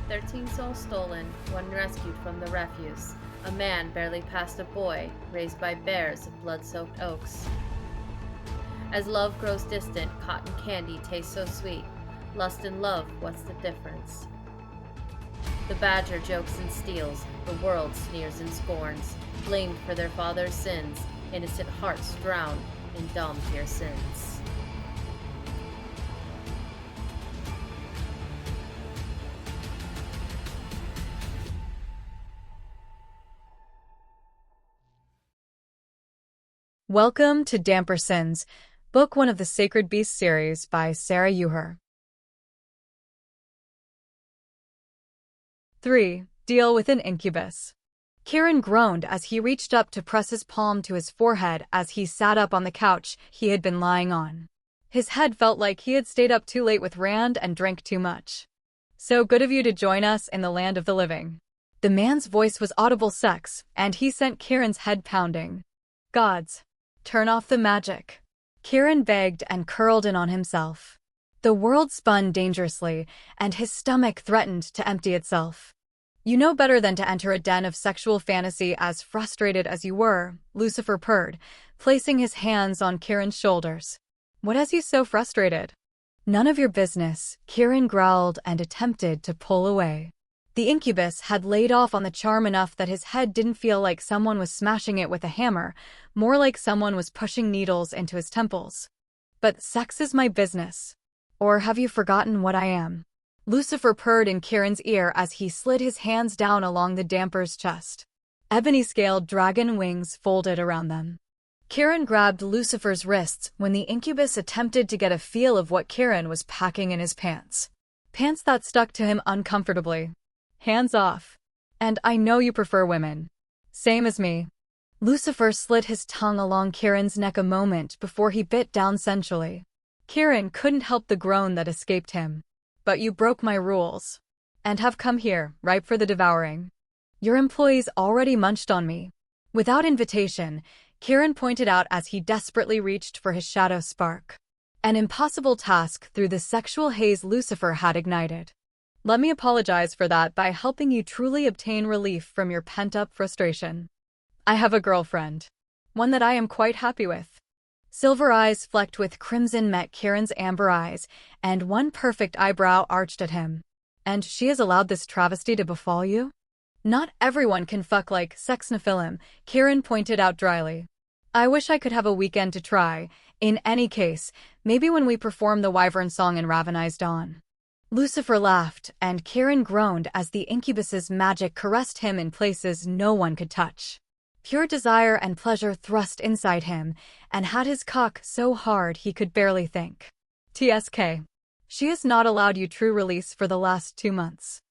13 souls stolen, one rescued from the refuse. A man barely past a boy, raised by bears of blood-soaked oaks. As love grows distant, cotton candy tastes so sweet. Lust and love, what's the difference? The badger jokes and steals, the world sneers and scorns. Blamed for their father's sins, innocent hearts drown in Dhampir sins. Welcome to Dhampir Sins, Book 1 of the Sacred Beast series by Sarah Yuher. 3. Deal with an Incubus. Kieran groaned as he reached up to press his palm to his forehead as he sat up on the couch he had been lying on. His head felt like he had stayed up too late with Rand and drank too much. So good of you to join us in the land of the living. The man's voice was audible sex, and he sent Kieran's head pounding. Gods. Turn off the magic. Kieran begged and curled in on himself. The world spun dangerously, and his stomach threatened to empty itself. You know better than to enter a den of sexual fantasy as frustrated as you were, Lucifer purred, placing his hands on Kieran's shoulders. What has you so frustrated? None of your business, Kieran growled and attempted to pull away. The Incubus had laid off on the charm enough that his head didn't feel like someone was smashing it with a hammer, more like someone was pushing needles into his temples. But sex is my business. Or have you forgotten what I am? Lucifer purred in Kieran's ear as he slid his hands down along the Dhampir's chest. Ebony-scaled dragon wings folded around them. Kieran grabbed Lucifer's wrists when the Incubus attempted to get a feel of what Kieran was packing in his pants. Pants that stuck to him uncomfortably. Hands off. And I know you prefer women. Same as me. Lucifer slid his tongue along Kieran's neck a moment before he bit down sensually. Kieran couldn't help the groan that escaped him. But you broke my rules. And have come here, ripe for the devouring. Your employees already munched on me. Without invitation, Kieran pointed out as he desperately reached for his shadow spark. An impossible task through the sexual haze Lucifer had ignited. Let me apologize for that by helping you truly obtain relief from your pent-up frustration. I have a girlfriend. One that I am quite happy with. Silver eyes flecked with crimson met Kieran's amber eyes, and one perfect eyebrow arched at him. And she has allowed this travesty to befall you? Not everyone can fuck like sex Nephilim, Kieran pointed out dryly. I wish I could have a weekend to try. In any case, maybe when we perform the Wyvern song in Ravenized Dawn. Lucifer laughed, and Kieran groaned as the Incubus's magic caressed him in places no one could touch. Pure desire and pleasure thrust inside him, and had his cock so hard he could barely think. TSK. She has not allowed you true release for the last 2 months.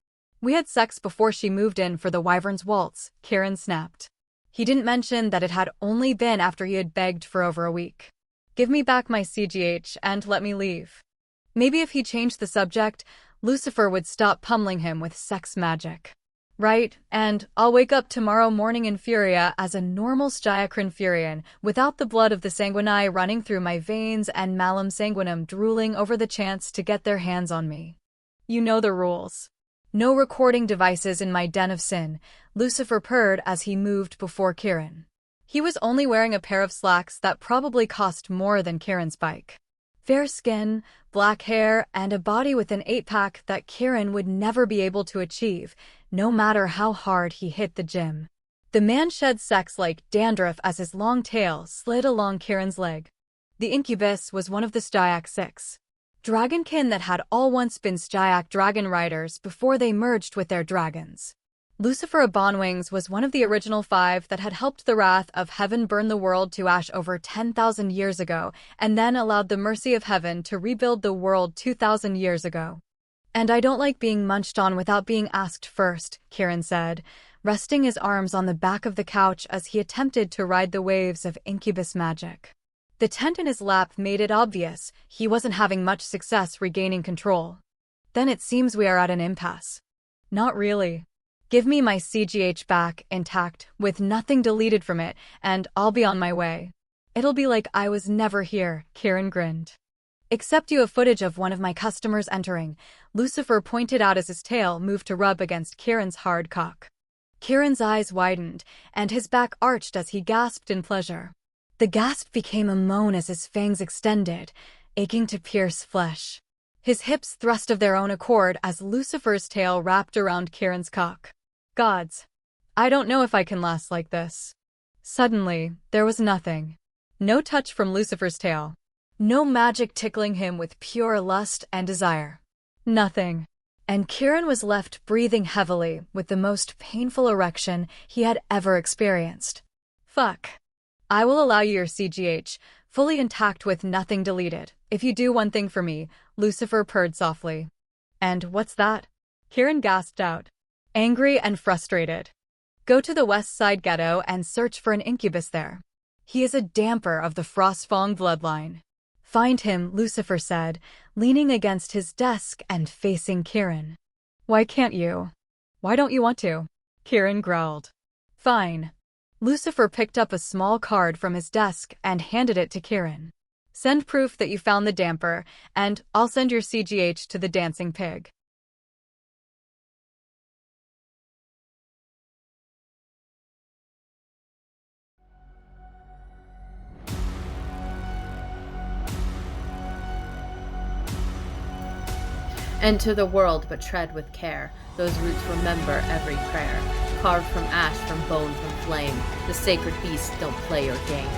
We had sex before she moved in for the Wyvern's waltz, Kieran snapped. He didn't mention that it had only been after he had begged for over a week. Give me back my CGH and let me leave. Maybe if he changed the subject, Lucifer would stop pummeling him with sex magic. Right, and I'll wake up tomorrow morning in Furia as a normal Styacrin Furian, without the blood of the Sanguinii running through my veins and Malum Sanguinum drooling over the chance to get their hands on me. You know the rules. No recording devices in my den of sin, Lucifer purred as he moved before Kieran. He was only wearing a pair of slacks that probably cost more than Kieran's bike. Fair skin, black hair, and a body with an 8-pack that Kieran would never be able to achieve, no matter how hard he hit the gym. The man shed sex like dandruff as his long tail slid along Kieran's leg. The Incubus was one of the Styak 6 dragonkin that had all once been Styak dragon riders before they merged with their dragons. Lucifer Abonwings was one of the original 5 that had helped the wrath of heaven burn the world to ash over 10,000 years ago, and then allowed the mercy of heaven to rebuild the world 2,000 years ago. And I don't like being munched on without being asked first, Kieran said, resting his arms on the back of the couch as he attempted to ride the waves of Incubus magic. The tent in his lap made it obvious he wasn't having much success regaining control. Then it seems we are at an impasse. Not really. Give me my CGH back intact, with nothing deleted from it, and I'll be on my way. It'll be like I was never here, Kieran grinned. Except you have footage of one of my customers entering, Lucifer pointed out as his tail moved to rub against Kieran's hard cock. Kieran's eyes widened, and his back arched as he gasped in pleasure. The gasp became a moan as his fangs extended, aching to pierce flesh. His hips thrust of their own accord as Lucifer's tail wrapped around Kieran's cock. Gods, I don't know if I can last like this. Suddenly, there was nothing. No touch from Lucifer's tail. No magic tickling him with pure lust and desire. Nothing. And Kieran was left breathing heavily with the most painful erection he had ever experienced. Fuck. I will allow you your CGH, fully intact with nothing deleted, if you do one thing for me, Lucifer purred softly. And what's that? Kieran gasped out, angry and frustrated. Go to the West Side Ghetto and search for an Incubus there. He is a damper of the Frostfang bloodline. Find him, Lucifer said, leaning against his desk and facing Kieran. Why can't you? Why don't you want to? Kieran growled. Fine. Lucifer picked up a small card from his desk and handed it to Kieran. Send proof that you found the damper, and I'll send your CGH to the dancing pig. Enter the world, but tread with care. Those roots remember every prayer. Carved from ash, from bone, from flame. The sacred beasts don't play your game.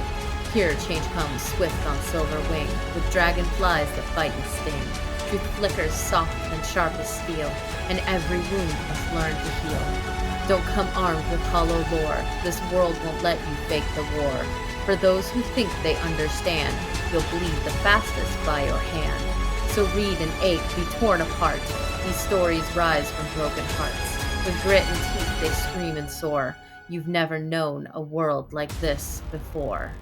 Here change comes swift on silver wing, with dragonflies that bite and sting. Truth flickers soft and sharp as steel, and every wound must learn to heal. Don't come armed with hollow lore. This world won't let you fake the war. For those who think they understand, you'll bleed the fastest by your hand. So read and ache, be torn apart. These stories rise from broken hearts. With grit and teeth they scream and soar. You've never known a world like this before.